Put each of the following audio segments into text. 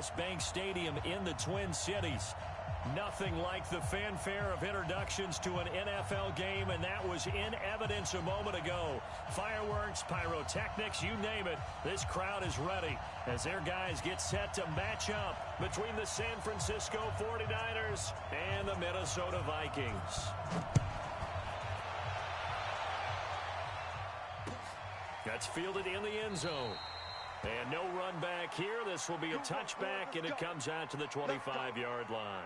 U.S. Bank Stadium in the Twin Cities. Nothing like the fanfare of introductions to an NFL game, and that was in evidence a moment ago. Fireworks, pyrotechnics, you name it. This crowd is ready as their guys get set to match up between the San Francisco 49ers and the Minnesota Vikings. That's fielded in the end zone. And no run back here. This will be a touchback, and it comes out to the 25-yard line.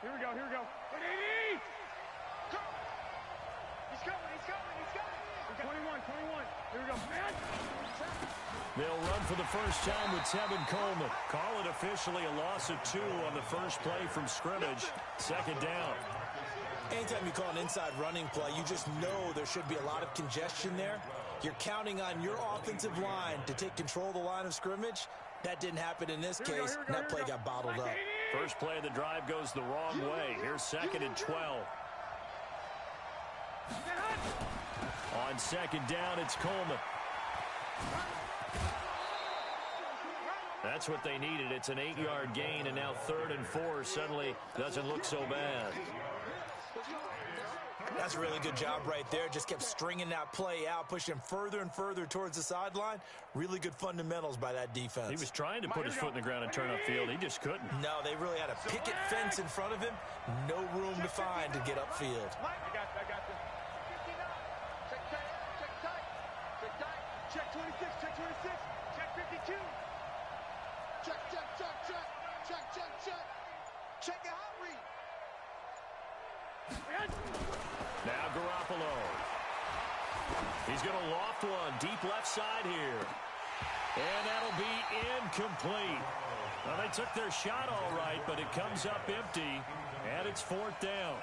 Here we go, here we go. He's coming, he's coming, he's coming. 21. Here we go, man. They'll run for the first time with Tevin Coleman. Call it officially a loss of 2 on the first play from scrimmage. Second down. Anytime you call an inside running play, you just know there should be a lot of congestion there. You're counting on your offensive line to take control of the line of scrimmage. That didn't happen in this case, and that play got bottled up. First play of the drive goes the wrong way. Here's 2nd and 12. On second down, it's Coleman. That's what they needed. It's an 8-yard gain, and now 3rd and 4 suddenly doesn't look so bad. That's a really good job right there. Just kept stringing that play out, pushing him further and further towards the sideline. Really good fundamentals by that defense. He was trying to put his foot in the ground and turn upfield. He just couldn't. No, they really had a picket fence in front of him. No room to find to get upfield. I got this. Check tight. Check 26, check 26. Check 52. Check. Check your hot read. Now Garoppolo. He's going to loft one deep left side here. And that'll be incomplete. Well, they took their shot all right, but it comes up empty, and it's 4th down.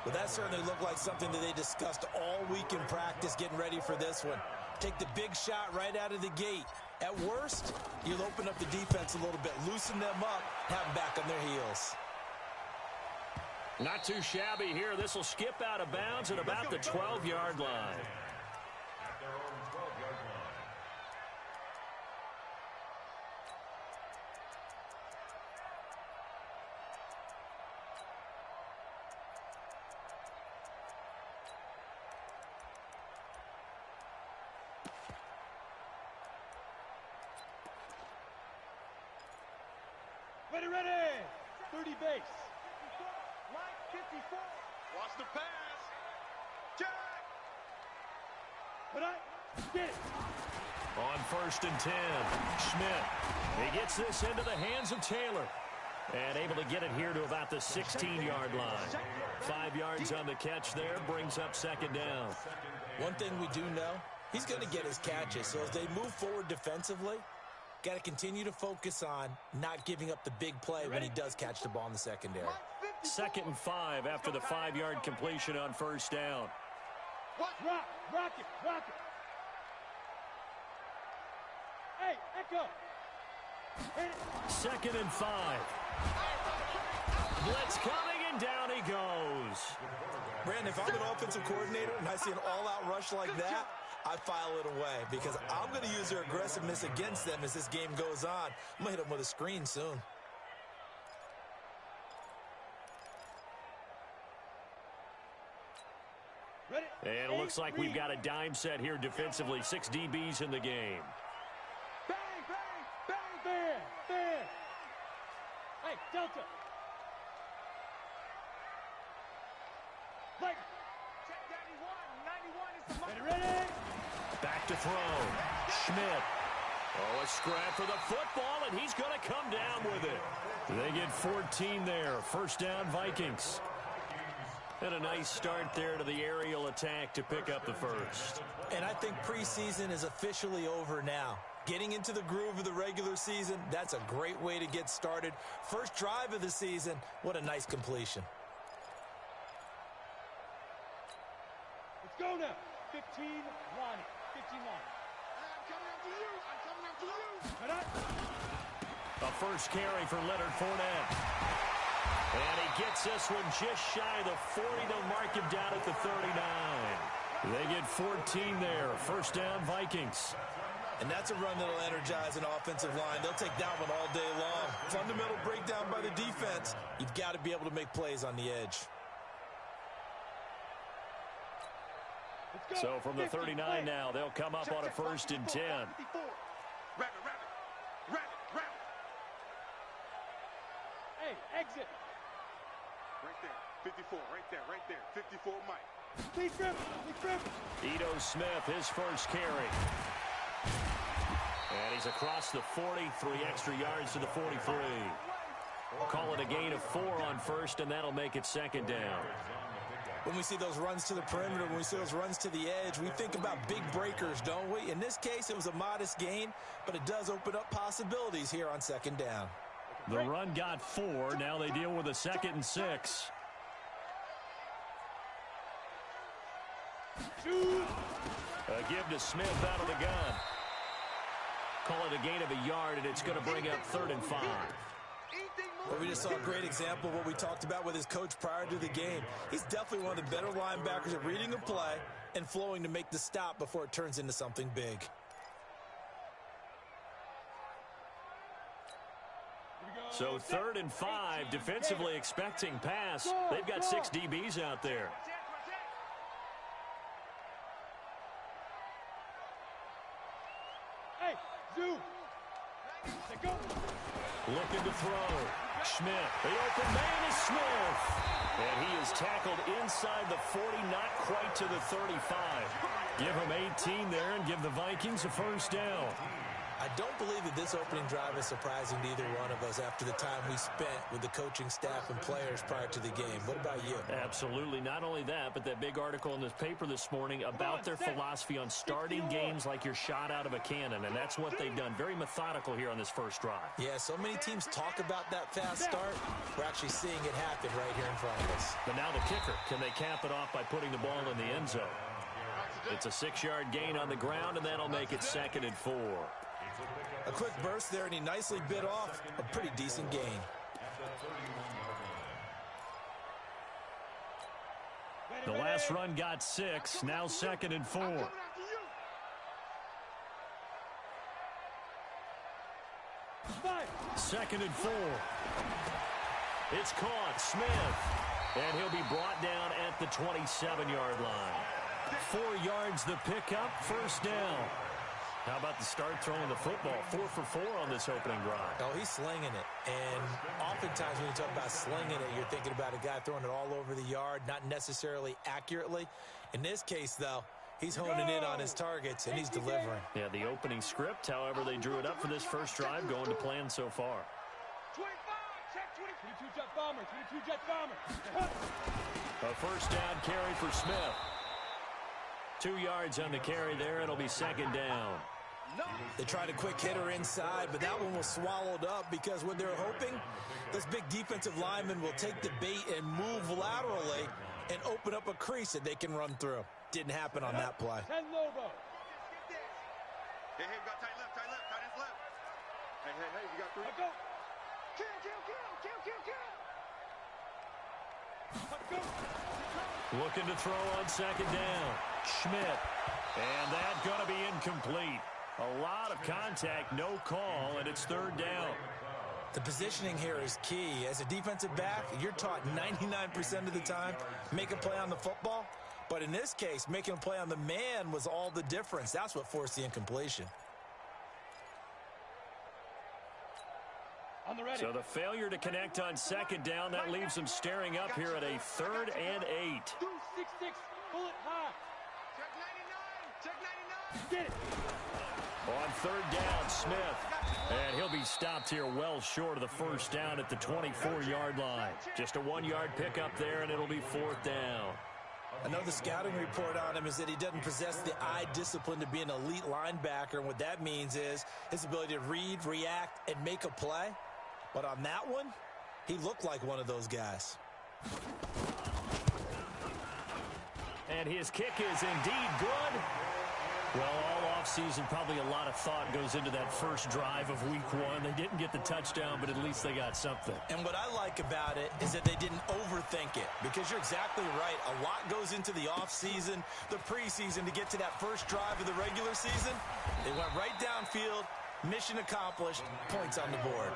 Well, that certainly looked like something that they discussed all week in practice getting ready for this one. Take the big shot right out of the gate. At worst, you'll open up the defense a little bit, loosen them up, have them back on their heels. Not too shabby here. This will skip out of bounds at about the 12-yard line. Ready. 30 base. Line 54. Watch the pass. Jack. Get it. On 1st and 10, Schmidt. He gets this into the hands of Taylor. And able to get it here to about the 16-yard line. 5 yards on the catch there, brings up 2nd down. One thing we do know, he's going to get his catches. So as they move forward defensively, got to continue to focus on not giving up the big play when he does catch the ball in the secondary. 2nd and 5 after the 5-yard completion on 1st down. Rock it. Hey, Echo. 2nd and 5. Blitz coming, and down he goes. Brandon, if I'm an offensive coordinator and I see an all-out rush like that, I file it away because I'm going to use their aggressiveness against them as this game goes on. I'm going to hit them with a screen soon. And it looks like we've got a dime set here defensively. 6 DBs in the game. Bang. Hey, Delta. Like. Check 91 is the mark. Ready. Back to throw. Schmidt. Oh, a scrap for the football, and he's going to come down with it. They get 14 there. 1st down, Vikings. And a nice start there to the aerial attack to pick up the first. And I think preseason is officially over now. Getting into the groove of the regular season, that's a great way to get started. First drive of the season, what a nice completion. Let's go now. 15, Ronnie. 15 line. I'm coming after you. A first carry for Leonard Fournette. And he gets this one just shy of the 40. They'll mark him down at the 39. They get 14 there. First down, Vikings. And that's a run that'll energize an offensive line. They'll take that one all day long. Fundamental breakdown by the defense. You've got to be able to make plays on the edge. So from the 39 now, they'll come up on a 1st and 10. Rabbit. Hey, exit. Right there. 54, right there. 54, Mike. Please grip. Ito Smith, his first carry. And he's across the 40, 3 extra yards to the 43. Call it a gain of 4 on 1st, and that'll make it 2nd down. When we see those runs to the perimeter, when we see those runs to the edge, we think about big breakers, don't we? In this case, it was a modest gain, but it does open up possibilities here on 2nd down. The run got 4. Now they deal with a 2nd and 6. A give to Smith out of the gun. Call it a gain of a yard, and it's going to bring up 3rd and 5. Well, we just saw a great example of what we talked about with his coach prior to the game. He's definitely one of the better linebackers at reading a play and flowing to make the stop before it turns into something big. So 3rd and 5, defensively expecting pass. They've got 6 DBs out there. Hey, Zoo. Go. Looking to throw. Schmidt. The open man is Smith. And he is tackled inside the 40, not quite to the 35. Give him 18 there and give the Vikings a 1st down. I don't believe that this opening drive is surprising to either one of us after the time we spent with the coaching staff and players prior to the game. What about you? Absolutely. Not only that, but that big article in this paper this morning about their philosophy on starting games like you're shot out of a cannon, and that's what they've done. Very methodical here on this first drive. Yeah, so many teams talk about that fast start. We're actually seeing it happen right here in front of us. But now the kicker. Can they cap it off by putting the ball in the end zone? It's a 6-yard gain on the ground, and that'll make it 2nd and 4. A quick burst there, and he nicely bit off a pretty decent gain. The last run got 6, now 2nd and 4. 2nd and 4. It's caught. Smith. And he'll be brought down at the 27-yard line. 4 yards the pickup, 1st down. How about the start throwing the football? 4 for 4 on this opening drive. Oh, he's slinging it. And oftentimes when you talk about slinging it, you're thinking about a guy throwing it all over the yard, not necessarily accurately. In this case, though, he's honing in on his targets, and he's delivering. Yeah, the opening script, however, they drew it up for this first drive, going to plan so far. 25, check 22 jet bomber, 22 jet bomber. A 1st down carry for Smith. 2 yards on the carry there. It'll be 2nd down. They tried a quick hitter inside, but that one was swallowed up because what they're hoping, those big defensive linemen will take the bait and move laterally and open up a crease that they can run through. Didn't happen on that play. 10 Lobo. Hey, we got tight left, tight ends left. Hey, you got 3. Let's go. Kill. Looking to throw on 2nd down. Schmidt. And that's going to be incomplete. A lot of contact, no call, and it's 3rd down. The positioning here is key. As a defensive back, you're taught 99% of the time, make a play on the football. But in this case, making a play on the man was all the difference. That's what forced the incompletion. On the ready. So the failure to connect on 2nd down, that leaves them staring up here at a 3rd and 8. 2-6-6, bullet high. Check 99. Get it. On 3rd down, Smith. And he'll be stopped here well short of the 1st down at the 24-yard line. Just a 1-yard pickup there, and it'll be 4th down. Another scouting report on him is that he doesn't possess the eye discipline to be an elite linebacker. And what that means is his ability to read, react, and make a play. But on that one, he looked like one of those guys. And his kick is indeed good. Well, all offseason, probably a lot of thought goes into that first drive of week one. They didn't get the touchdown, but at least they got something. And what I like about it is that they didn't overthink it, because you're exactly right. A lot goes into the offseason, the preseason, to get to that first drive of the regular season. They went right downfield, mission accomplished, points on the board.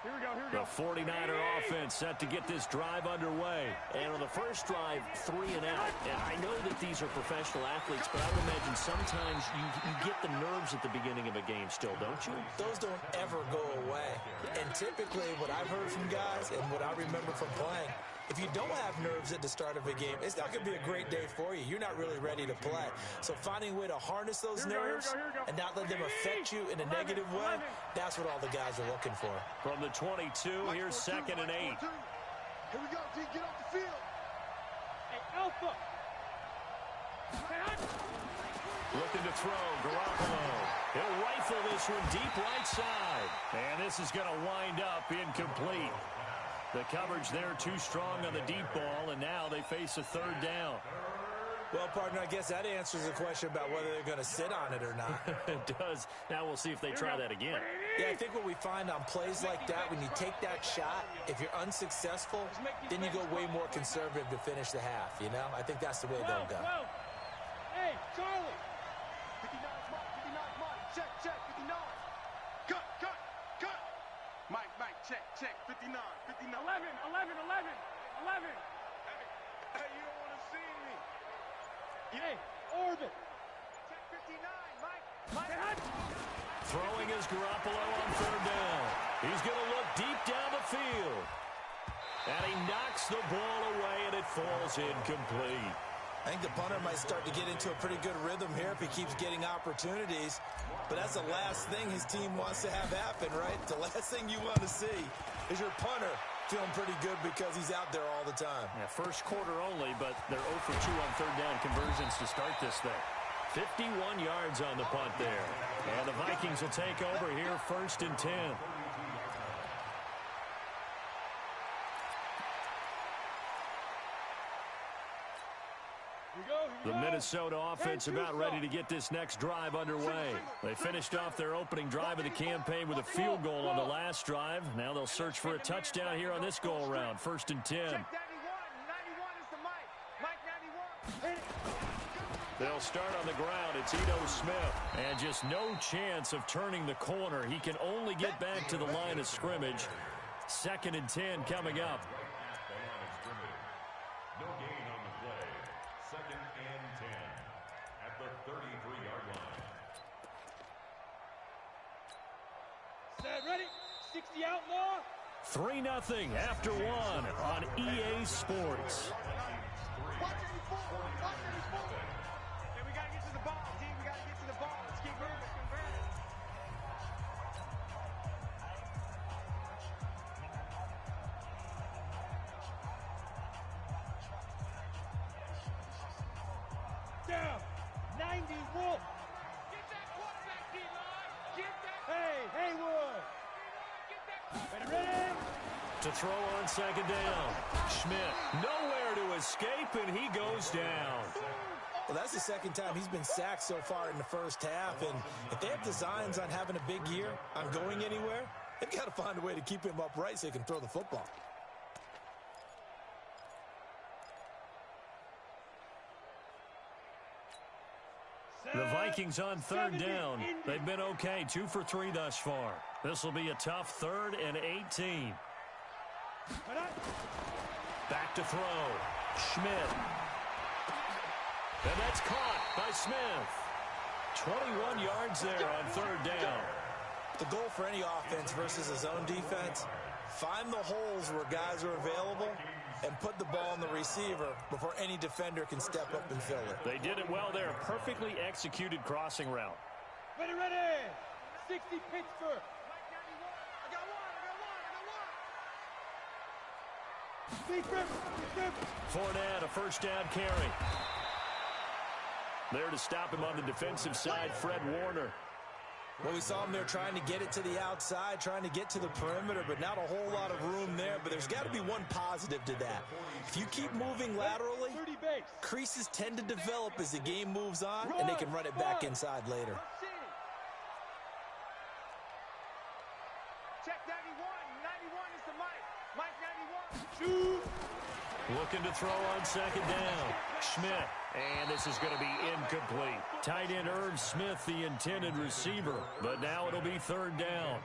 Here we go, here we The go. 49er offense set to get this drive underway. And on the first drive, 3 and out. And I know that these are professional athletes, but I would imagine sometimes you get the nerves at the beginning of a game still, don't you? Those don't ever go away. And typically what I've heard from guys and what I remember from playing, if you don't have nerves at the start of a game, it's not going to be a great day for you. You're not really ready to play. So finding a way to harness those nerves and not let them affect you in a negative way, that's what all the guys are looking for. From the 22, here's 2nd and 8. Here we go, D. Get off the field. Hey, Alpha. Looking to throw, Garoppolo. He'll rifle this one deep right side. And this is going to wind up incomplete. The coverage there too strong on the deep ball, and now they face a 3rd down. Well, partner, I guess that answers the question about whether they're going to sit on it or not. It does. Now we'll see if they try that again. Yeah, I think what we find on plays like that, when you take that shot, if you're unsuccessful, then you go way more conservative to finish the half, you know? I think that's the way they'll go. Hey, Charlie. 59 mark, 59 mark. Check, check, 59. Cut, cut, cut. Mike, check, check, 59, 59. 11. Hey, you don't want to see me. Hey, Orbit. Check 59, Mike. Throwing is Garoppolo on 3rd down. He's going to look deep down the field. And he knocks the ball away, and it falls incomplete. I think the punter might start to get into a pretty good rhythm here if he keeps getting opportunities. But that's the last thing his team wants to have happen, right? The last thing you want to see is your punter feeling pretty good because he's out there all the time. Yeah, first quarter only, but they're 0 for 2 on 3rd down conversions to start this thing. 51 yards on the punt there. And the Vikings will take over here 1st and 10. The Minnesota offense about ready to get this next drive underway. They finished off their opening drive of the campaign with a field goal on the last drive. Now they'll search for a touchdown here on this go-around. 1st and 10. 91 is the Mike. Mike 91. They'll start on the ground. It's Ito Smith. And just no chance of turning the corner. He can only get back to the line of scrimmage. 2nd and 10 coming up. No gain on the play. 2nd and 10 at the 33-yard line. Set, ready? 60 outlaw. 3-0 after 1 on EA Sports. Watch 84. Watch 84. Hey, we got to get to the ball, D. We got to get to the ball. Let's keep moving. Down. 90 Wolf. Get that quarterback, D-line. Get that. Hey, Haywood. Ready? To throw on 2nd down. Schmidt nowhere to escape, and he goes down. Well, that's the 2nd time he's been sacked so far in the first half. And if they have designs on having a big year, on going anywhere, they've got to find a way to keep him upright so he can throw the football. The Vikings on 3rd down. They've been okay, 2 for 3 thus far. This will be a tough 3rd and 18. Back to throw. Schmidt. And that's caught by Smith. 21 yards there on 3rd down. The goal for any offense versus a zone defense, find the holes where guys are available and put the ball on the receiver before any defender can step up and fill it. They did it well there. A perfectly executed crossing route. Ready? 60 Pittsburgh. Fournette, a 1st down carry. There to stop him on the defensive side, Fred Warner. Well, we saw him there trying to get it to the outside, trying to get to the perimeter, but not a whole lot of room there. But there's got to be one positive to that. If you keep moving laterally, creases tend to develop as the game moves on, and they can run it back inside later. Check 91. 91 is the mic. Mike 91. Shoot. Looking to throw on second down. Schmidt. And this is going to be incomplete. Tight end Irv Smith, the intended receiver. But now it'll be third down.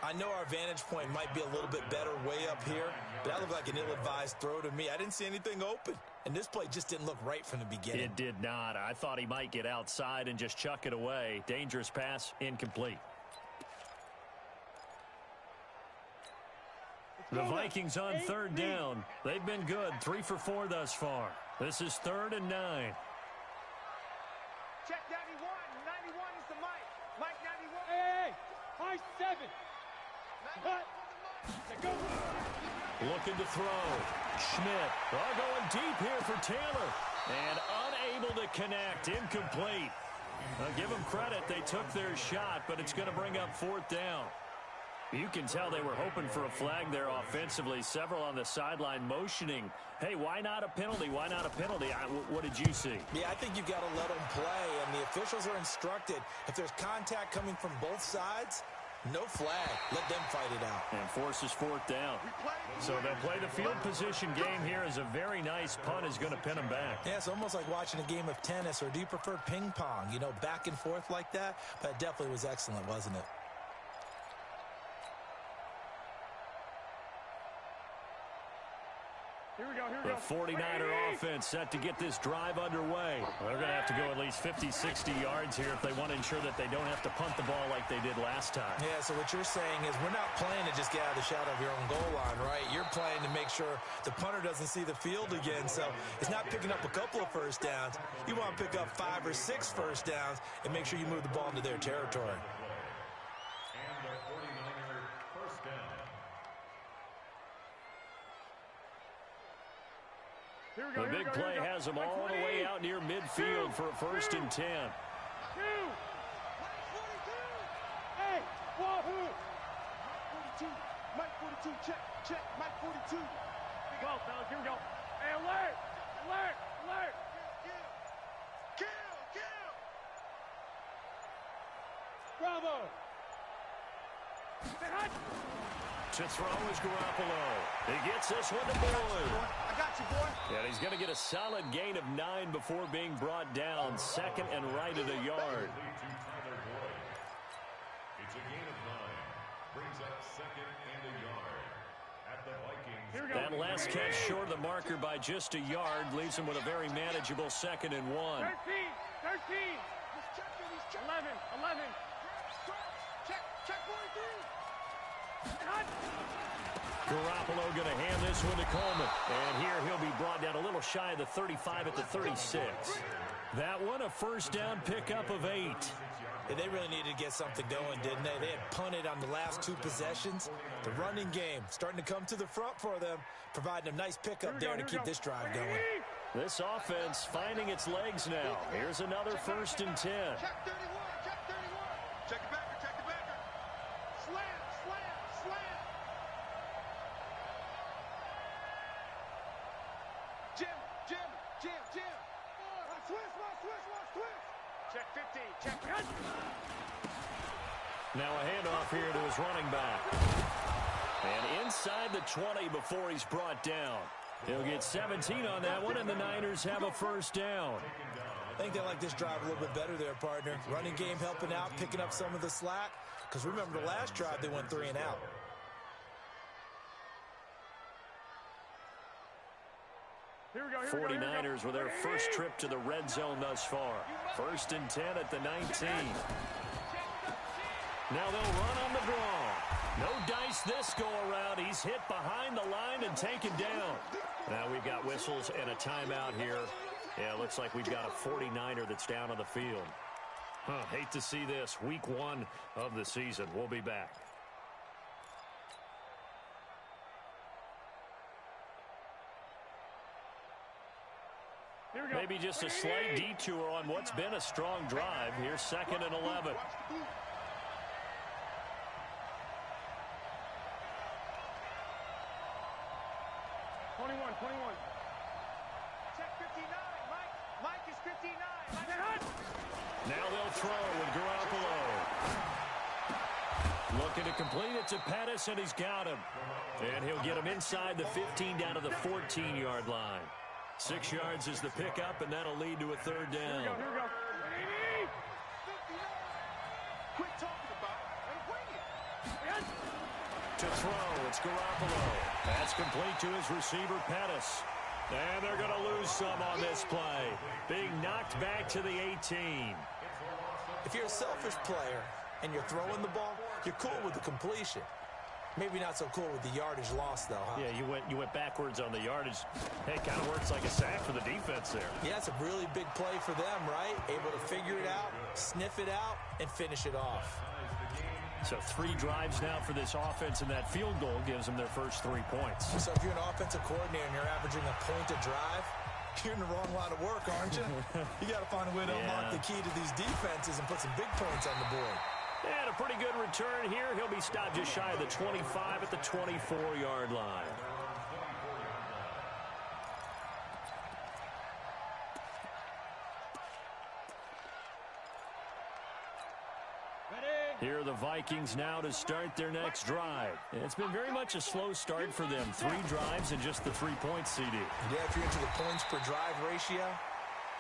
I know our vantage point might be a little bit better way up here, but that looked like an ill-advised throw to me. I didn't see anything open. And this play just didn't look right from the beginning. It did not. I thought he might get outside and just chuck it away. Dangerous pass, incomplete. The Vikings on third down. They've been good, 3 for 4 thus far. This is 3rd and 9. Check 91. 91 is the mic. Mike 91. Hey, high 7. Cut. Go. Looking to throw. Schmidt. Going deep here for Taylor. And unable to connect. Incomplete. Give them credit. They took their shot, but it's going to bring up 4th down. You can tell they were hoping for a flag there offensively. Several on the sideline motioning. Hey, why not a penalty? Why not a penalty? What did you see? Yeah, I think you've got to let them play, and the officials are instructed. If there's contact coming from both sides, no flag. Let them fight it out. And forces 4th down. So they'll play the field position game here as a very nice punt is going to pin them back. Yeah, it's almost like watching a game of tennis, or do you prefer ping pong? You know, back and forth like that? But it definitely was excellent, wasn't it? Here we go, here we The go. 49er offense set to get this drive underway. They're going to have to go at least 50, 60 yards here if they want to ensure that they don't have to punt the ball like they did last time. Yeah, so what you're saying is we're not playing to just get out of the shadow of your own goal line, right? You're playing to make sure the punter doesn't see the field again. So it's not picking up a couple of first downs. You want to pick up 5 or 6 first downs and make sure you move the ball into their territory. And the 49er first down. The big play has them all the way out near midfield for a 1st and 10. Hey, wahoo! 42. Mike 42. Check. Mike 42. Go, fellas, here we go. Hey, alert! Alert! Alert! Kill! Bravo! To throw is Garoppolo. He gets this one to Boyd. I got you, boy. And he's going to get a solid gain of 9 before being brought down. 2nd and right at a yard. It's a gain of 9. Brings up 2nd and a yard. At the Vikings. That last catch short of the marker by just a yard leaves him with a very manageable 2nd and 1. 13! 11! Check 43. Garoppolo going to hand this one to Coleman. And here he'll be brought down a little shy of the 35 at the 36. That one a first down pickup of 8. Yeah, they really needed to get something going, didn't they? They had punted on the last 2 possessions. The running game starting to come to the front for them, providing a nice pickup there to keep this drive going. This offense finding its legs now. Here's another 1st and 10. Check 31. Check it back. Slam. Jim. Twist. Check 15. Check. Now a handoff here to his running back. And inside the 20 before he's brought down. He'll get 17 on that one, and the Niners have a first down. I think they like this drive a little bit better there, partner. Running game helping out, picking up some of the slack. Because remember, the last drive, they went 3 and out. Here we go. 49ers with their first trip to the red zone thus far. 1st and 10 at the 19. Now they'll run on the draw. No dice this go around. He's hit behind the line and taken down. Now we've got whistles and a timeout here. Yeah, it looks like we've got a 49er that's down on the field. Hate to see this. Week 1 of the season. We'll be back. Maybe just a slight detour on what's been a strong drive. Here's 2nd and 11. 21. Check 59. Mike is 59. Now they'll throw with Garoppolo. Looking to complete it to Pettis, and he's got him. And he'll get him inside the 15 down to the 14-yard line. 6 yards is the pickup, and that'll lead to a third down. Here we go. Quit talking about it and bring it. To throw, it's Garoppolo. That's complete to his receiver, Pettis. And they're going to lose some on this play. Being knocked back to the 18. If you're a selfish player and you're throwing the ball, you're cool with the completion. Maybe not so cool with the yardage loss, though, huh? Yeah, you went backwards on the yardage. Hey, kind of works like a sack for the defense there. Yeah, it's a really big play for them, right? Able to figure it out, sniff it out, and finish it off. So 3 drives now for this offense, and that field goal gives them their first 3 points. So if you're an offensive coordinator and you're averaging a point a drive, you're in the wrong line of work, aren't you? You got to find a way to unlock the key to these defenses and put some big points on the board. And a pretty good return here. He'll be stopped just shy of the 25 at the 24-yard line. Here are the Vikings now to start their next drive. It's been very much a slow start for them. 3 drives and just the 3 points, CD. Yeah, if you're into the points per drive ratio,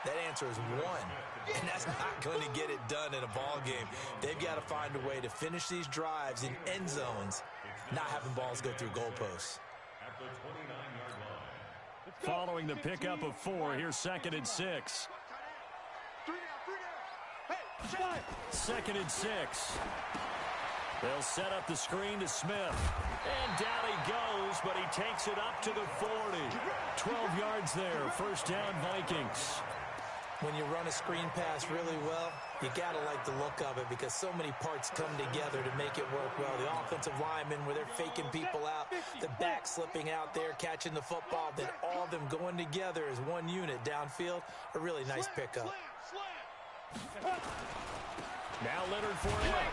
that answer is 1. And that's not going to get it done in a ball game. They've got to find a way to finish these drives in end zones, not having balls go through goalposts. Following the pickup of 4, here's 2nd and 6. 2nd and 6. They'll set up the screen to Smith. And down he goes, but he takes it up to the 40. 12 yards there. First down, Vikings. When you run a screen pass really well, you got to like the look of it because so many parts come together to make it work well. The offensive linemen, where they're faking people out, the back slipping out there, catching the football, then all of them going together as one unit downfield. A really nice pickup. Now Leonard Fournette.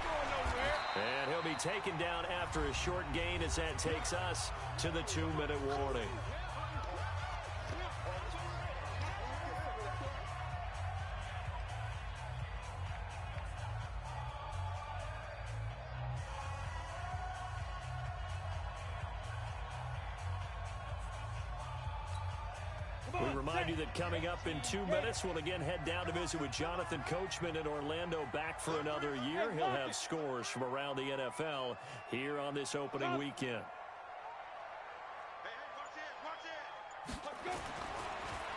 And he'll be taken down after a short gain as that takes us to the 2-minute warning. We remind you that coming up in 2 minutes, we'll again head down to visit with Jonathan Coachman in Orlando, back for another year. He'll have scores from around the NFL here on this opening weekend.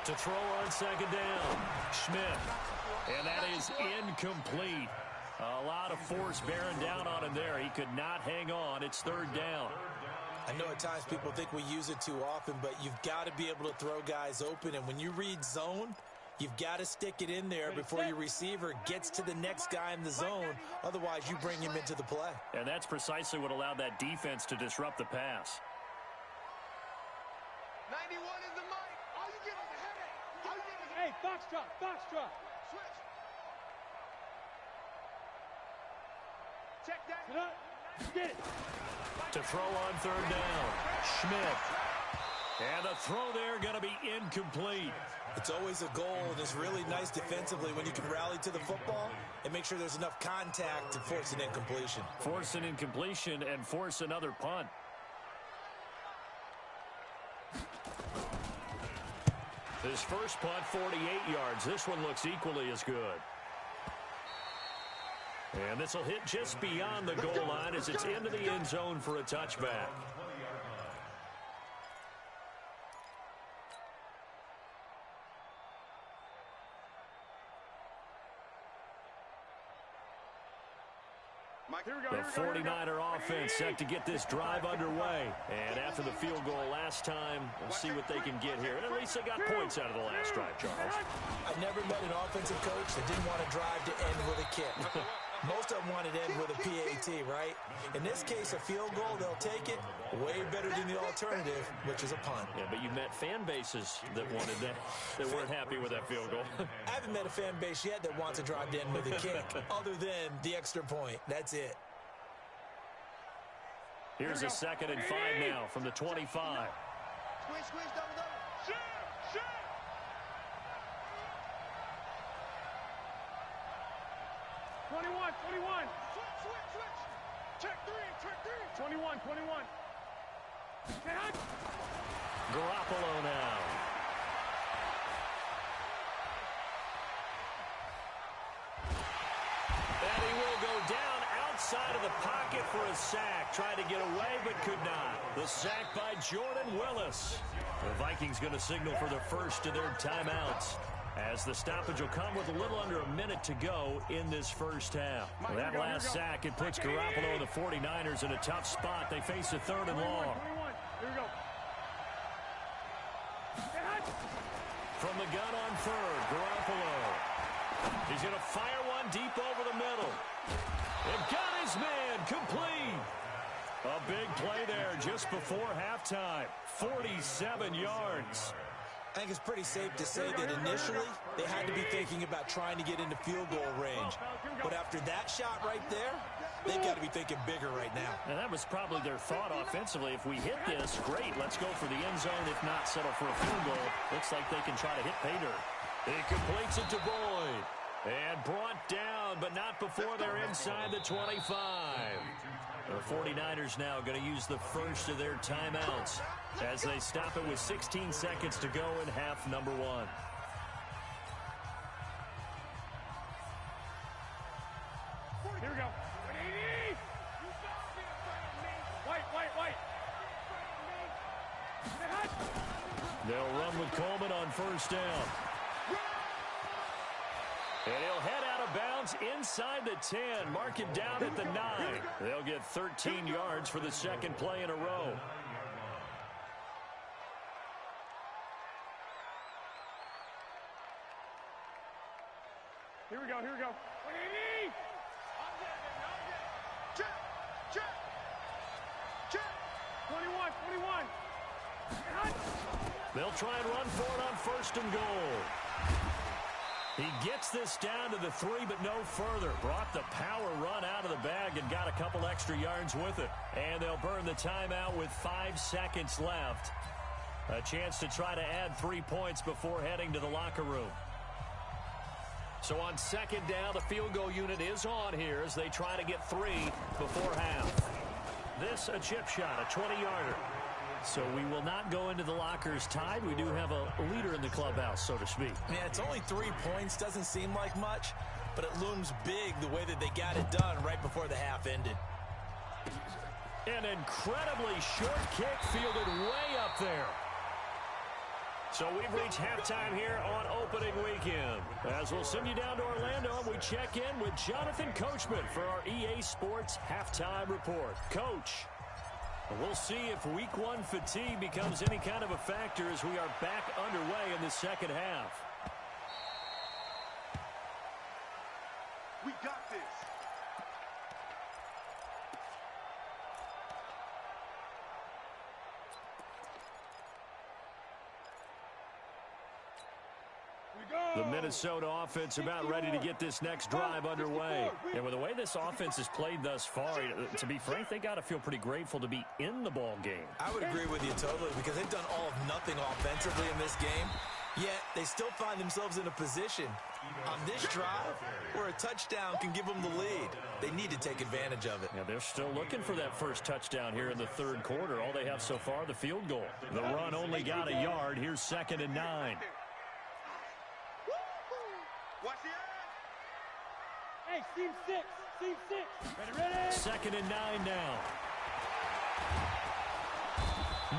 To throw on 2nd down, Schmidt. And that is incomplete. A lot of force bearing down on him there. He could not hang on. It's 3rd down. I know at times people think we use it too often, but you've got to be able to throw guys open. And when you read zone, you've got to stick it in there before your receiver gets to the next guy in the zone. Otherwise, you bring him into the play. And that's precisely what allowed that defense to disrupt the pass. 91 is the mic. All you get is a headache. All you get is a Hey, foxtrot. switch. Check that. Get up. Get it. To throw on 3rd down, Schmidt. And the throw there going to be incomplete. It's always a goal, and it's really nice defensively when you can rally to the football and make sure there's enough contact to force an incompletion. Force an incompletion and force another punt. His first punt, 48 yards. This one looks equally as good. And this will hit just beyond the goal line as it's into the end zone for a touchback. The 49er offense set to get this drive underway. And after the field goal last time, we'll see what they can get here. And at least they got points out of the last drive, Charles. I never met an offensive coach that didn't want to drive to end with a kick. Most of them want to end with a PAT, right? In this case, a field goal, they'll take it. Way better than the alternative, which is a punt. Yeah, but you met fan bases that wanted that, that weren't happy with that field goal. I haven't met a fan base yet that wants to drive to end with a kick, other than the extra point. That's it. Here's a 2nd and 5 now from the 25. Squish, squish, double, double. Shit, shit. 21, 21. Switch, switch, switch. Check three, check three. 21, 21. Garoppolo now. And he will go down outside of the pocket for a sack. Tried to get away, but could not. The sack by Jordan Willis. The Vikings going to signal for the first of their timeouts, as the stoppage will come with a little under a minute to go in this first half. That last sack, it puts Garoppolo and the 49ers in a tough spot. They face a 3rd and long. 21. Here we go. From the gun on 3rd, Garoppolo. He's going to fire one deep over the middle. And got his man complete. A big play there just before halftime. 47 yards. I think it's pretty safe to say that initially they had to be thinking about trying to get into field goal range. But after that shot right there, they've got to be thinking bigger right now. And that was probably their thought offensively. If we hit this, great. Let's go for the end zone. If not, settle for a field goal. Looks like they can try to hit pay dirt. He completes it to Boyd. And brought down, but not before they're inside the 25. The 49ers now going to use the first of their timeouts as they stop it with 16 seconds to go in half number 1. Here we go. White. They'll run with Coleman on first down. And he'll head out of bounds inside the 10. Mark him down at the 9. They'll get 13 yards for the second play in a row. Here we go. 180. Check, check, check. 21. They'll try and run for it on first and goal. He gets this down to the 3, but no further. Brought the power run out of the bag and got a couple extra yards with it. And they'll burn the timeout with 5 seconds left. A chance to try to add 3 points before heading to the locker room. So on second down, the field goal unit is on here as they try to get 3 before half. This a chip shot, a 20-yarder. So we will not go into the lockers tied. We do have a leader in the clubhouse, so to speak. Yeah, it's only 3 points. Doesn't seem like much, but it looms big the way that they got it done right before the half ended. An incredibly short kick fielded way up there. So we've reached halftime here on opening weekend. As we'll send you down to Orlando, and we check in with Jonathan Coachman for our EA Sports Halftime Report. Coach, we'll see if Week 1 fatigue becomes any kind of a factor as we are back underway in the second half. We got this. The Minnesota offense about ready to get this next drive underway. And with the way this offense has played thus far, to be frank, they got to feel pretty grateful to be in the ball game. I would agree with you totally, because they've done all of nothing offensively in this game, yet they still find themselves in a position on this drive where a touchdown can give them the lead. They need to take advantage of it. Yeah, they're still looking for that first touchdown here in the third quarter. All they have so far, the field goal. The run only got a yard. Here's 2nd and 9. Watch the edge. Hey, Team 6. Ready. 2nd and 9 now.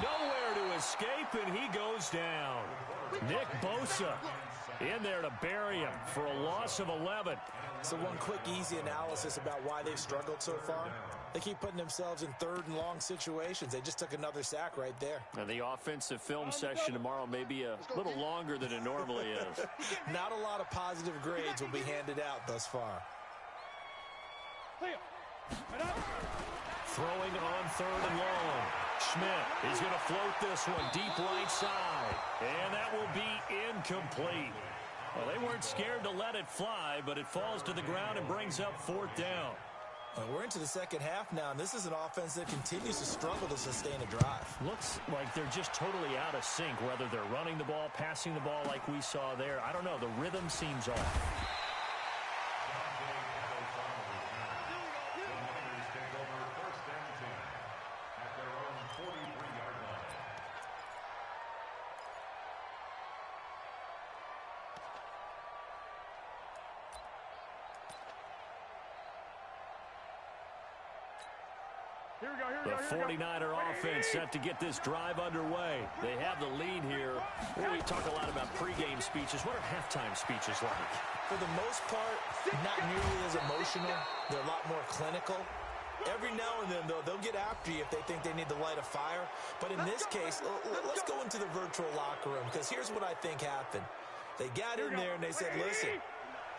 Nowhere to escape, and he goes down. Nick Bosa in there to bury him for a loss of 11. So one quick, easy analysis about why they've struggled so far. They keep putting themselves in 3rd and long situations. They just took another sack right there. And the offensive film session tomorrow may be a little longer than it normally is. Not a lot of positive grades will be handed out thus far. Throwing on 3rd and long. Schmidt is going to float this one deep right side. And that will be incomplete. Well, they weren't scared to let it fly, but it falls to the ground and brings up 4th down. We're into the second half now, and this is an offense that continues to struggle to sustain a drive. Looks like they're just totally out of sync, whether they're running the ball, passing the ball like we saw there. I don't know. The rhythm seems off. The 49er offense set to get this drive underway. They have the lead here. We talk a lot about pregame speeches. What are halftime speeches like? For the most part, not nearly as emotional. They're a lot more clinical. Every now and then, though, they'll get after you if they think they need to light a fire. But in this case, let's go into the virtual locker room, because here's what I think happened. They got in there and they said, listen,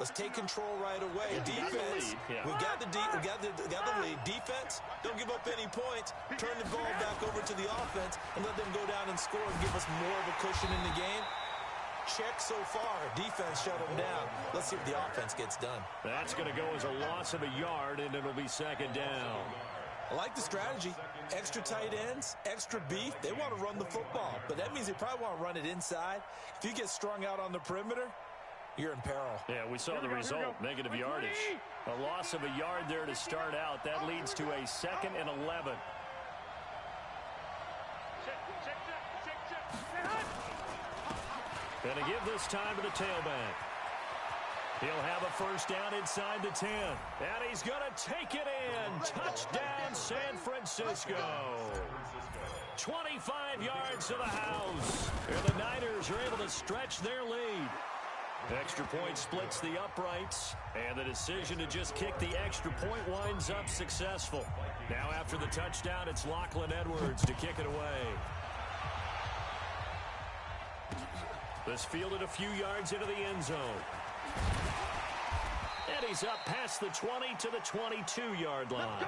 let's take control right away. Defense, we got the lead. Defense, don't give up any points. Turn the ball back over to the offense and let them go down and score and give us more of a cushion in the game. Check so far. Defense shut them down. Let's see if the offense gets done. That's going to go as a loss of a yard, and it'll be second down. I like the strategy. Extra tight ends, extra beef. They want to run the football, but that means they probably want to run it inside. If you get strung out on the perimeter, you're in peril. Yeah, we saw the result, negative yardage. A loss of a yard there to start out. That leads to a 2nd and 11. Going to give this time to the tailback. He'll have a first down inside the 10. And he's going to take it in. Touchdown, San Francisco. 25 yards to the house. And the Niners are able to stretch their lead. Extra point splits the uprights, and the decision to just kick the extra point winds up successful. Now after the touchdown, it's Lachlan Edwards to kick it away. This fielded a few yards into the end zone. And he's up past the 20 to the 22-yard line.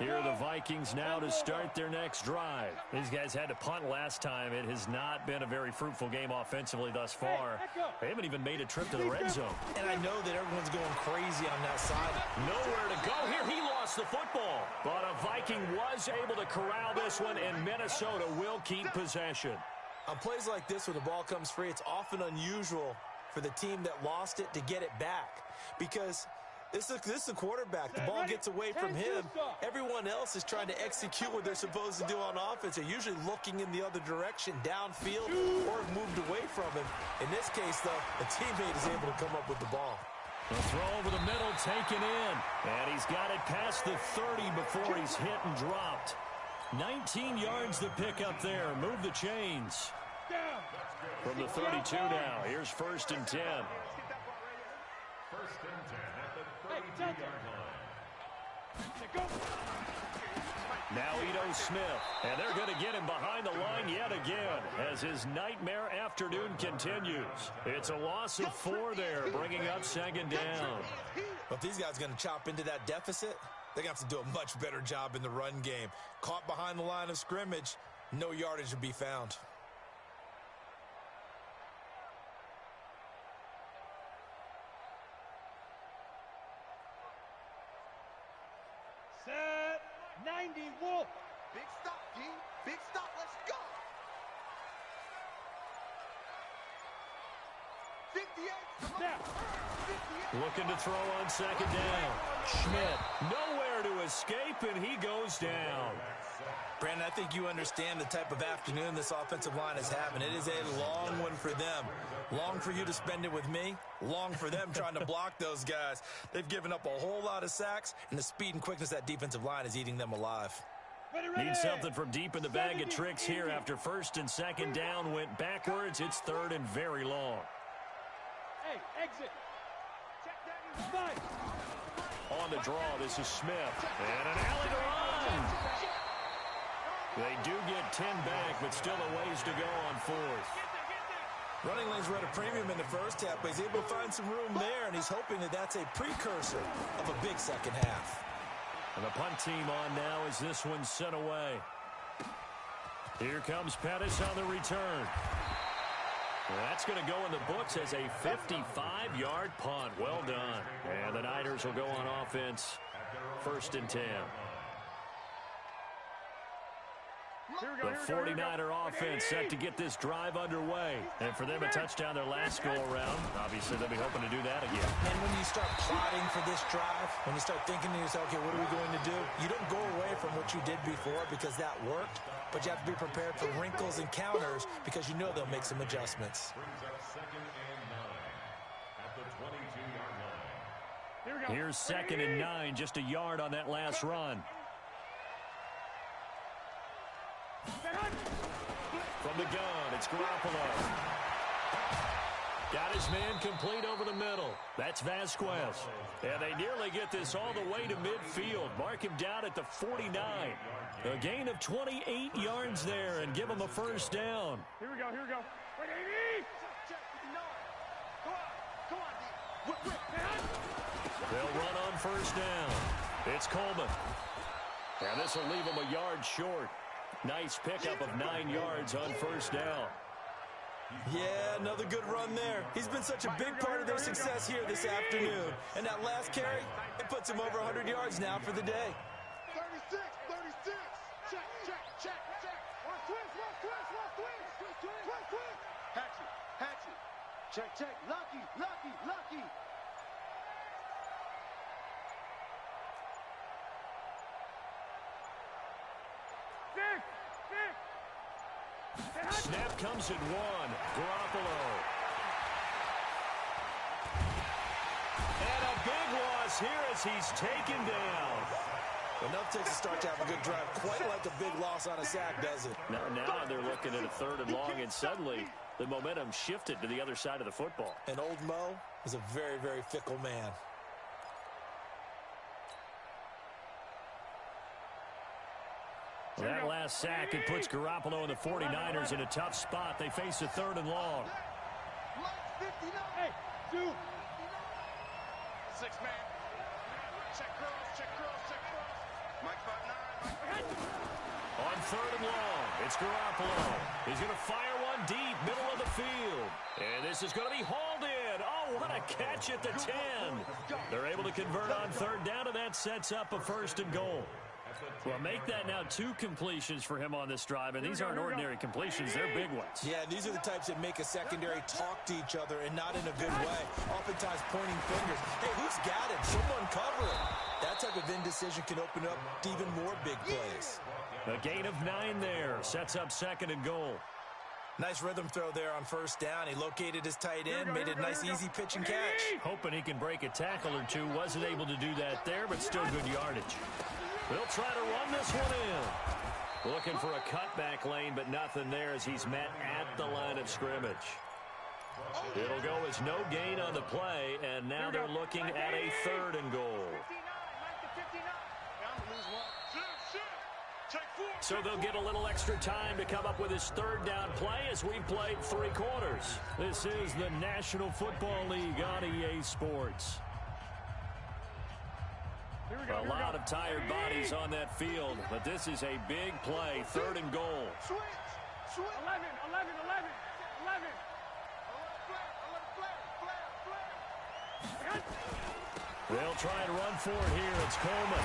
Here are the Vikings now to start their next drive. These guys had to punt last time. It has not been a very fruitful game offensively thus far. They haven't even made a trip to the red zone. And I know that everyone's going crazy on that side. Nowhere to go here. He lost the football. But a Viking was able to corral this one, and Minnesota will keep possession. On plays like this where the ball comes free, it's often unusual for the team that lost it to get it back. Because this is the quarterback. The ball gets away from him. Everyone else is trying to execute what they're supposed to do on offense. They're usually looking in the other direction, downfield, or moved away from him. In this case, though, the teammate is able to come up with the ball. The throw over the middle, taken in. And he's got it past the 30 before he's hit and dropped. 19 yards to pick up there. Move the chains. From the 32 now. Here's 1st and 10. 1st and 10 at the 32-yard line. Now Ito Smith, and they're going to get him behind the line yet again as his nightmare afternoon continues. It's a loss of 4 there, bringing up 2nd down. But these guys are going to chop into that deficit. They're going to have to do a much better job in the run game. Caught behind the line of scrimmage, no yardage to be found. Set 90 Wolf. Big stop, D. Big stop. Let's go. 58. Snap. 58. Looking to throw on 2nd down. Schmidt, nowhere to escape, and he goes down. Brandon, I think you understand the type of afternoon this offensive line is having. It is a long one for them. Long for you to spend it with me. Long for them trying to block those guys. They've given up a whole lot of sacks, and the speed and quickness of that defensive line is eating them alive. Need something from deep in the bag of tricks here after 1st and 2nd down went backwards. It's 3rd and very long. Hey, exit. Fight. On the draw, this is Smith. And an alley to run. They do get 10 back, but still a ways to go on 4th. Running lanes were at a premium in the first half, but he's able to find some room there, and he's hoping that that's a precursor of a big second half. And the punt team on now as this one's sent away. Here comes Pettis on the return. That's going to go in the books as a 55-yard punt. Well done. And the Niners will go on offense. 1st and 10. The 49er offense set to get this drive underway. And for them, a touchdown their last go-around. Obviously, they'll be hoping to do that again. And when you start plotting for this drive, when you start thinking to yourself, okay, what are we going to do? You don't go away from what you did before because that worked, but you have to be prepared for wrinkles and counters because you know they'll make some adjustments. Brings up 2nd and 9 at the 22-yard line. Here's 2nd and 9, just a yard on that last run. From the gun, it's Garoppolo. Got his man complete over the middle. That's Vasquez. And they nearly get this all the way to midfield. Mark him down at the 49. A gain of 28 yards there and give him a 1st down. Here we go. Wait, 80! They'll run on 1st down. It's Coleman. And this will leave him a yard short. Nice pickup of 9 yards on 1st down. Yeah, another good run there. He's been such a big part of their success here this afternoon. And that last carry, it puts him over 100 yards now for the day. 36. Check. Watch twist. Hatchet. Check. Lucky. Snap comes at 1. Garoppolo. And a big loss here as he's taken down. Enough takes a start to have a good drive. Quite like a big loss on a sack, does it? Now they're looking at a 3rd and long, and suddenly the momentum shifted to the other side of the football. And old Mo is a very, very fickle man. That last sack, it puts Garoppolo and the 49ers in a tough spot. They face a 3rd and long. Hey, 2. 6 man. Check cross. Mike 5-9. On 3rd and long, it's Garoppolo. He's going to fire one deep, middle of the field. And this is going to be hauled in. Oh, what a catch at the 10. They're able to convert on 3rd down, and that sets up a 1st and goal. Well, make that now 2 completions for him on this drive, and these aren't ordinary completions. They're big ones. Yeah, these are the types that make a secondary talk to each other and not in a good way. Oftentimes pointing fingers. Hey, who's got him? Someone cover him. That type of indecision can open up to even more big plays. A gain of 9 there. Sets up 2nd and goal. Nice rhythm throw there on 1st down. He located his tight end, made it a nice, easy pitch and catch. Hoping he can break a tackle or two. Wasn't able to do that there, but still good yardage. They'll try to run this one in. Looking for a cutback lane, but nothing there as he's met at the line of scrimmage. It'll go as no gain on the play, and now they're looking at a 3rd and goal. So they'll get a little extra time to come up with his 3rd down play as we've played 3 quarters. This is the National Football League on EA Sports. A lot of tired bodies on that field, but this is a big play. 3rd and goal. 11. They'll try and run for it here. It's Coleman.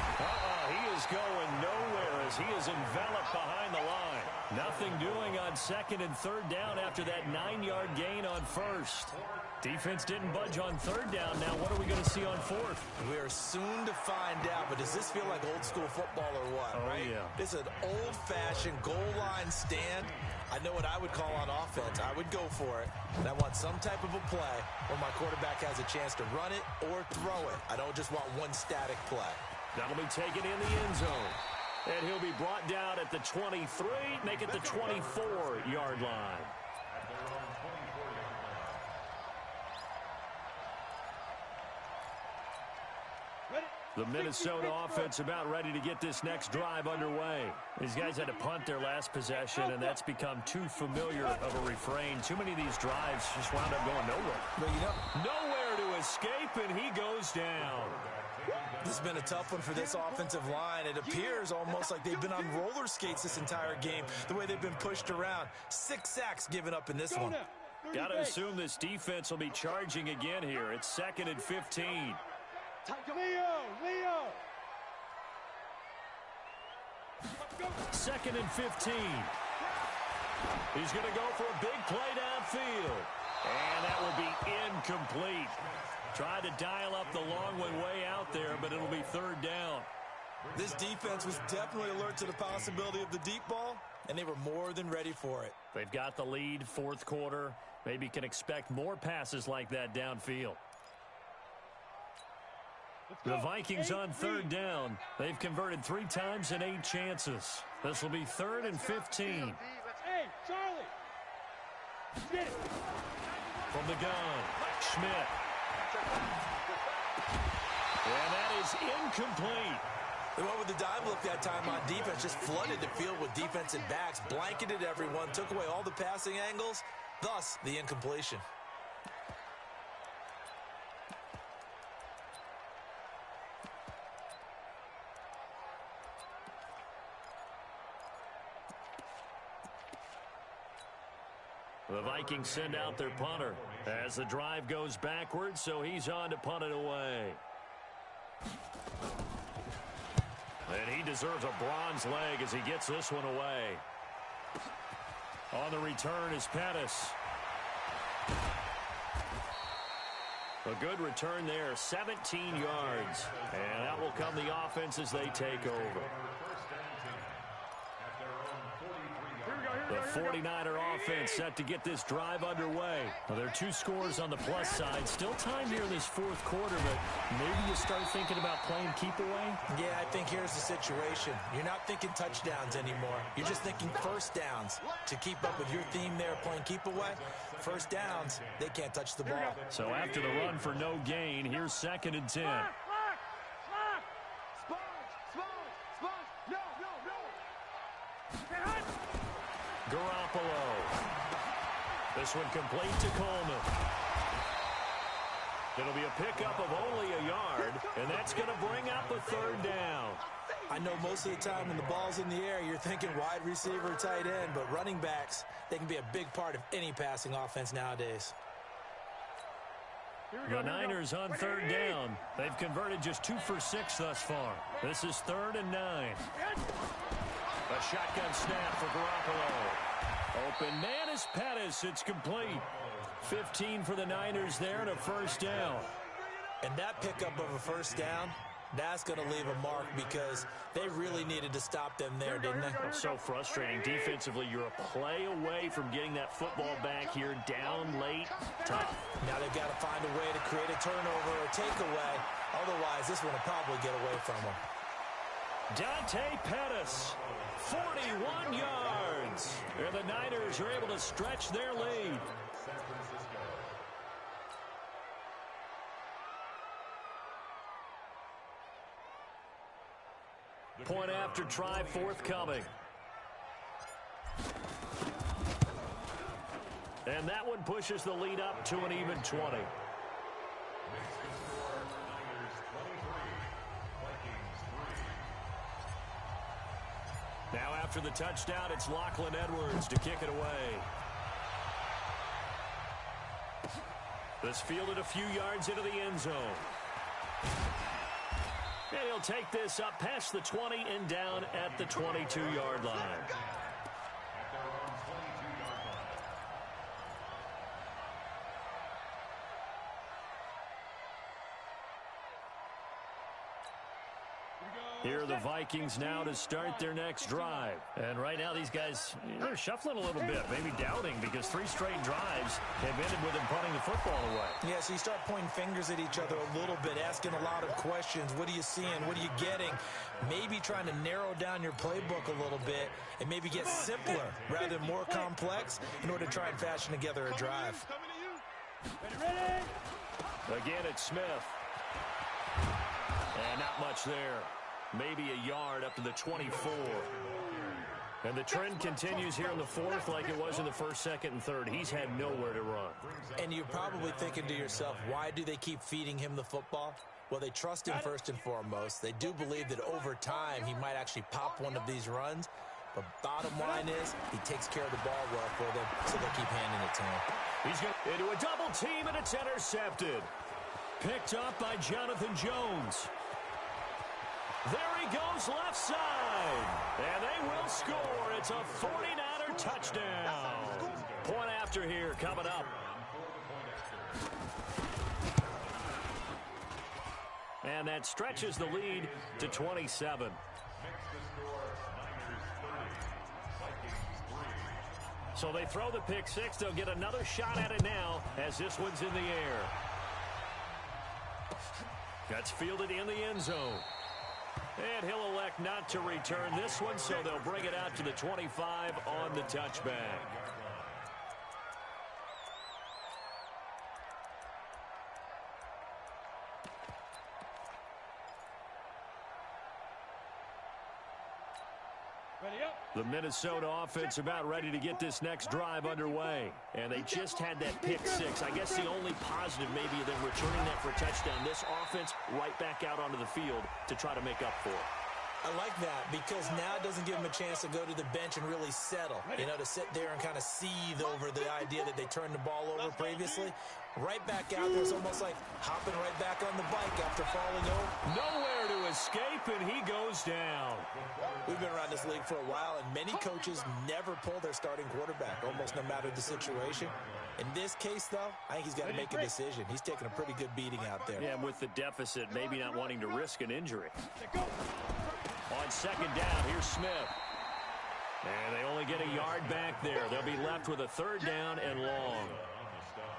He is going nowhere as he is enveloped behind the line. Nothing doing on 2nd and 3rd down after that 9-yard gain on 1st. Defense didn't budge on 3rd down. Now what are we going to see on 4th? We are soon to find out, but does this feel like old school football or what? Oh, right? Yeah. This is an old-fashioned goal line stand. I know what I would call on offense. I would go for it, and I want some type of a play where my quarterback has a chance to run it or throw it. I don't just want one static play. That'll be taken in the end zone. And he'll be brought down at the 23, make it the 24-yard line. The Minnesota offense about ready to get this next drive underway. These guys had to punt their last possession, and that's become too familiar of a refrain. Too many of these drives just wound up going nowhere. But you know, Nowhere to escape, and he goes down. This has been a tough one for this offensive line. It appears almost like they've been on roller skates this entire game, the way they've been pushed around. 6 sacks given up in this one. Got to assume this defense will be charging again here. It's 2nd and 15. Leo! 2nd and 15. He's going to go for a big play downfield. And that will be incomplete. Tried to dial up the long one way out there, but it'll be 3rd down. This defense was definitely alert to the possibility of the deep ball, and they were more than ready for it. They've got the lead, 4th quarter. Maybe can expect more passes like that downfield. The Vikings on 3rd down. They've converted 3 times in 8 chances. This will be 3rd and 15. Hey, Charlie! Get it! From the gun, Schmidt. And that is incomplete. They went with the dime look that time on defense, just flooded the field with defensive backs, blanketed everyone, took away all the passing angles, thus the incompletion. The Vikings send out their punter as the drive goes backwards, so he's on to punt it away. And he deserves a bronze leg as he gets this one away. On the return is Pettis. A good return there, 17 yards. And that will come the offense as they take over. The 49er offense set to get this drive underway. Well, there are 2 scores on the plus side. Still time here in this 4th quarter, but maybe you start thinking about playing keep away? Yeah, I think here's the situation. You're not thinking touchdowns anymore. You're just thinking first downs. To keep up with your theme there, playing keep away, first downs, they can't touch the ball. So after the run for no gain, here's 2nd and 10. Garoppolo. This one complete to Coleman. It'll be a pickup of only a yard, and that's going to bring up a 3rd down. I know most of the time when the ball's in the air, you're thinking wide receiver, tight end, but running backs, they can be a big part of any passing offense nowadays. The Niners on 3rd down. They've converted just 2 for 6 thus far. This is 3rd and 9. A shotgun snap for Garoppolo. Open man is Pettis. It's complete. 15 for the Niners there and a 1st down. And that pickup of a 1st down, that's going to leave a mark because they really needed to stop them there, didn't they? It's so frustrating. Defensively, you're a play away from getting that football back here down late. Tough. Now they've got to find a way to create a turnover or takeaway. Otherwise, this one will probably get away from them. Dante Pettis, 41 yards. And the Niners are able to stretch their lead. Point after try forthcoming. And that one pushes the lead up to an even 20. Now after the touchdown, it's Lachlan Edwards to kick it away. This fielded a few yards into the end zone. And he'll take this up past the 20 and down at the 22-yard line. Here are the Vikings now to start their next drive. And right now these guys, they're shuffling a little bit, maybe doubting, because 3 straight drives have ended with them punting the football away. Yeah, so you start pointing fingers at each other a little bit, asking a lot of questions. What are you seeing? What are you getting? Maybe trying to narrow down your playbook a little bit and maybe get simpler rather than more complex in order to try and fashion together a drive. Again, it's Smith. And not much there. Maybe a yard up to the 24. And the trend continues here in the fourth like it was in the first, second, and third. He's had nowhere to run. And you're probably thinking to yourself, why do they keep feeding him the football? Well, they trust him first and foremost. They do believe that over time he might actually pop one of these runs. But bottom line is he takes care of the ball well for them, so they'll keep handing it to him. He's going into a double team, and it's intercepted. Picked up by Jonathan Jones. There he goes left side. And they will score. It's a 49er touchdown. Point after here coming up. And that stretches the lead to 27. So they throw the pick six. They'll get another shot at it now as this one's in the air. That's fielded in the end zone. And he'll elect not to return this one, so they'll bring it out to the 25 on the touchback. The Minnesota offense about ready to get this next drive underway. And they just had that pick six. I guess the only positive maybe of them returning that for a touchdown. This offense right back out onto the field to try to make up for it. I like that because now it doesn't give them a chance to go to the bench and really settle. You know, to sit there and kind of seethe over the idea that they turned the ball over previously. Right back out there, it's almost like hopping right back on the bike after falling over. Nowhere to escape, and he goes down. We've been around this league for a while, and many coaches never pull their starting quarterback, almost no matter the situation. In this case, though, I think he's got to make a decision. He's taking a pretty good beating out there. Yeah, with the deficit, maybe not wanting to risk an injury. On second down, here's Smith. And they only get a yard back there. They'll be left with a third down and long.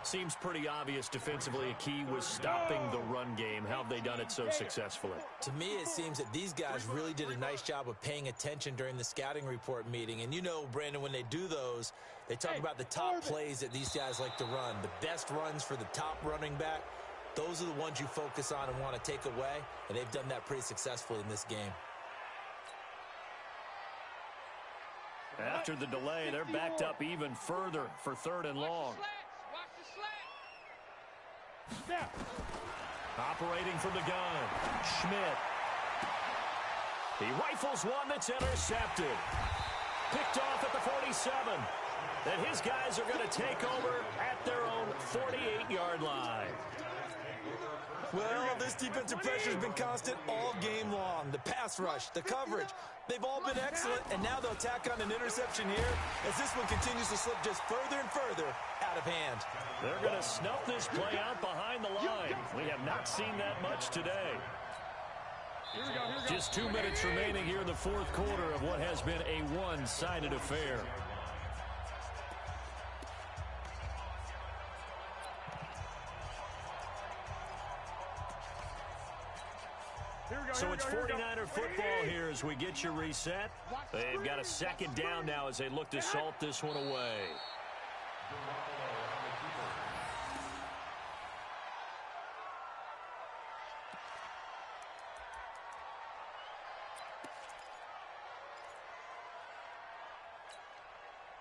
Seems pretty obvious defensively a key was stopping the run game. How have they done it so successfully? To me, it seems that these guys really did a nice job of paying attention during the scouting report meeting. And you know, Brandon, when they do those, they talk about the top plays that these guys like to run. The best runs for the top running back. Those are the ones you focus on and want to take away. And they've done that pretty successfully in this game. After the delay, they're backed up even further for third and long. Operating from the gun, Schmidt. He rifles one that's intercepted. Picked off at the 47. And his guys are going to take over at their own 48-yard line. Well, this defensive pressure has been constant all game long. The pass rush, the coverage, they've all been excellent, and now they'll tack on an interception here as this one continues to slip just further and further out of hand. They're going to snuff this play out behind the line. We have not seen that much today. Just 2 minutes remaining here in the fourth quarter of what has been a one-sided affair. So it's 49er football here as we get you reset. They've got a second down now as they look to salt this one away.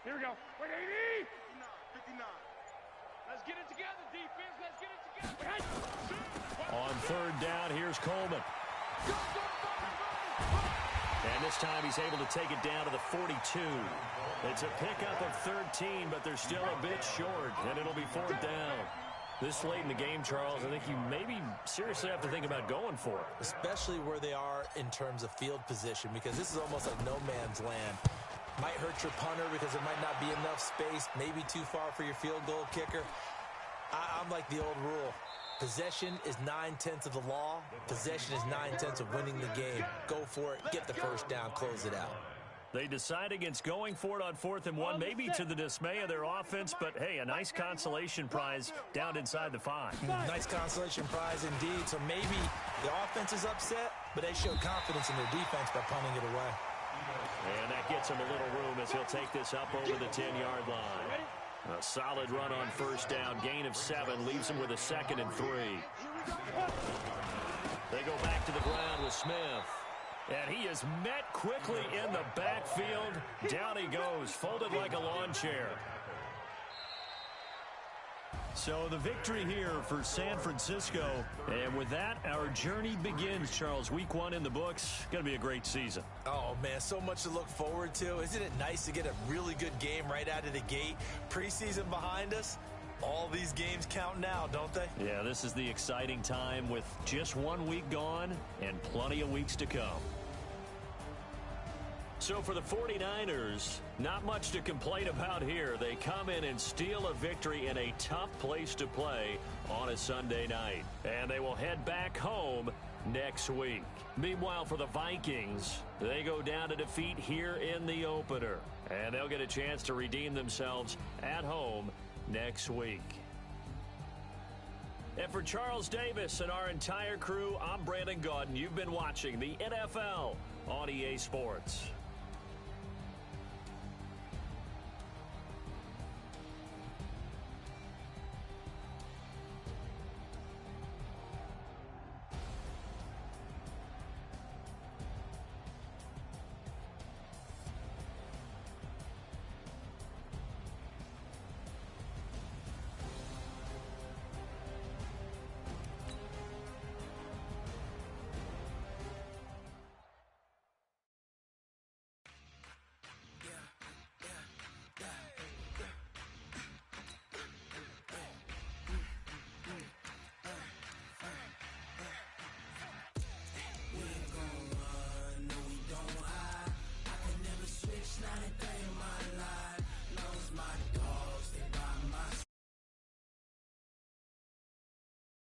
Here we go. 180. 59. Let's get it together, defense. Let's get it together. On third down, here's Coleman. And this time he's able to take it down to the 42. It's a pickup of 13, but they're still a bit short, and it'll be fourth down. This late in the game, Charles, I think you maybe seriously have to think about going for it. Especially where they are in terms of field position, because this is almost like no man's land. Might hurt your punter because there might not be enough space, maybe too far for your field goal kicker. I'm like the old rule. Possession is 9/10 of the law. Possession is 9/10 of winning the game. Go for it, get the first down, close it out. They decide against going for it on 4th and 1, maybe to the dismay of their offense, but hey, a nice consolation prize down inside the 5. Nice consolation prize indeed. So maybe the offense is upset, but they showed confidence in their defense by punting it away. And that gets him a little room as he'll take this up over the 10-yard line. A solid run on first down. Gain of 7 leaves him with a 2nd and 3. They go back to the ground with Smith. And he is met quickly in the backfield. Down he goes, folded like a lawn chair. So the victory here for San Francisco. And with that, our journey begins, Charles. Week 1 in the books. Going to be a great season. Oh, man, so much to look forward to. Isn't it nice to get a really good game right out of the gate? Preseason behind us. All these games count now, don't they? Yeah, this is the exciting time with just 1 week gone and plenty of weeks to come. So for the 49ers, not much to complain about here. They come in and steal a victory in a tough place to play on a Sunday night. And they will head back home next week. Meanwhile, for the Vikings, they go down to defeat here in the opener. And they'll get a chance to redeem themselves at home next week. And for Charles Davis and our entire crew, I'm Brandon Gaudin. You've been watching the NFL on EA Sports.